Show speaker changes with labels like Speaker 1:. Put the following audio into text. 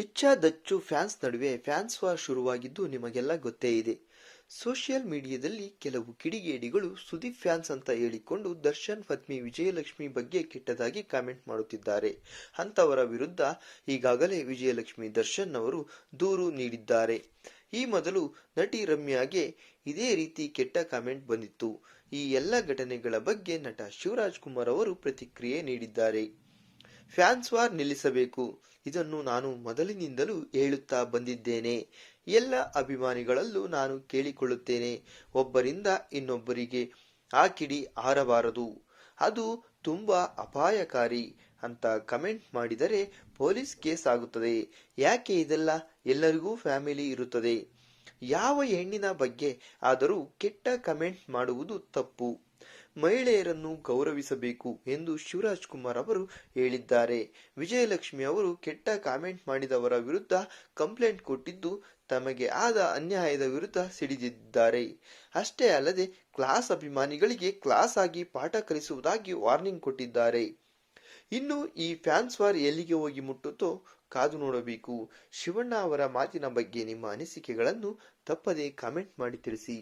Speaker 1: Kichcha Dachu fans ನಡುವೆ fans war ಶುರುವಾಗಿದ್ದು ನಿಮಗೆಲ್ಲ ಗೊತ್ತೇ ಇದೆ. ಸೋಷಿಯಲ್ ಮೀಡಿಯಾದಲ್ಲಿ ಕೆಲವು ಕಿಡಿಗೇಡಿಗಳು ಸುದೀಪ್ ಫ್ಯಾನ್ಸ್ ಅಂತ ಹೇಳಿಕೊಂಡು ದರ್ಶನ್ ಪತ್ನಿ ವಿಜಯಲಕ್ಷ್ಮಿ ಬಗ್ಗೆ ಕೆಟ್ಟದಾಗಿ ಕಾಮೆಂಟ್ ಮಾಡುತ್ತಿದ್ದಾರೆ. ಅಂತವರ ವಿರುದ್ಧ ಈಗಾಗಲೇ ವಿಜಯಲಕ್ಷ್ಮಿ ದರ್ಶನ್ ಅವರು ದೂರು ನೀಡಿದ್ದಾರೆ. ಈ ಮೊದಲು ನಟಿ ರಮ್ಯಾಗೆ ಇದೇ ರೀತಿ ಕೆಟ್ಟ ಕಾಮೆಂಟ್ ಬಂದಿತ್ತು. ಈ ಎಲ್ಲ ಘಟನೆಗಳ ಬಗ್ಗೆ ನಟ ಶಿವರಾಜ್ ಕುಮಾರ್ ಅವರು ಪ್ರತಿಕ್ರಿಯೆ ನೀಡಿದ್ದಾರೆ. ಫ್ಯಾನ್ಸ್ ವಾರ್ ನಿಲ್ಲಿಸಬೇಕು, ಇದನ್ನು ನಾನು ಮೊದಲಿನಿಂದಲೂ ಹೇಳುತ್ತಾ ಬಂದಿದ್ದೇನೆ. ಎಲ್ಲ ಅಭಿಮಾನಿಗಳಲ್ಲೂ ನಾನು ಕೇಳಿಕೊಳ್ಳುತ್ತೇನೆ, ಒಬ್ಬರಿಂದ ಇನ್ನೊಬ್ಬರಿಗೆ ಆ ಕಿಡಿ ಹಾರಬಾರದು, ಅದು ತುಂಬಾ ಅಪಾಯಕಾರಿ ಅಂತ ಕಮೆಂಟ್ ಮಾಡಿದರೆ ಪೊಲೀಸ್ ಕೇಸ್ ಆಗುತ್ತದೆ. ಯಾಕೆ ಇದೆಲ್ಲ? ಎಲ್ಲರಿಗೂ ಫ್ಯಾಮಿಲಿ ಇರುತ್ತದೆ. ಯಾವ ಹೆಣ್ಣಿನ ಬಗ್ಗೆ ಆದರೂ ಕೆಟ್ಟ ಕಮೆಂಟ್ ಮಾಡುವುದು ತಪ್ಪು. ಮಹಿಳೆಯರನ್ನು ಗೌರವಿಸಬೇಕು ಎಂದು ಶಿವರಾಜ್ ಕುಮಾರ್ ಅವರು ಹೇಳಿದ್ದಾರೆ. ವಿಜಯಲಕ್ಷ್ಮಿ ಅವರು ಕೆಟ್ಟ ಕಾಮೆಂಟ್ ಮಾಡಿದವರ ವಿರುದ್ಧ ಕಂಪ್ಲೇಂಟ್ ಕೊಟ್ಟಿದ್ದು ತಮಗೆ ಆದ ಅನ್ಯಾಯದ ವಿರುದ್ಧ ಸಿಡಿದಿದ್ದಾರೆ. ಅಷ್ಟೇ ಅಲ್ಲದೆ ಕ್ಲಾಸ್ ಅಭಿಮಾನಿಗಳಿಗೆ ಕ್ಲಾಸ್ ಆಗಿ ಪಾಠ ಕಲಿಸುವುದಾಗಿ ವಾರ್ನಿಂಗ್ ಕೊಟ್ಟಿದ್ದಾರೆ. ಇನ್ನು ಈ ಫ್ಯಾನ್ಸ್ ವಾರ್ ಎಲ್ಲಿಗೆ ಹೋಗಿ ಮುಟ್ಟುತ್ತೋ ಕಾದು ನೋಡಬೇಕು. ಶಿವಣ್ಣ ಅವರ ಮಾತಿನ ಬಗ್ಗೆ ನಿಮ್ಮ ಅನಿಸಿಕೆಗಳನ್ನು ತಪ್ಪದೇ ಕಾಮೆಂಟ್ ಮಾಡಿ ತಿಳಿಸಿ.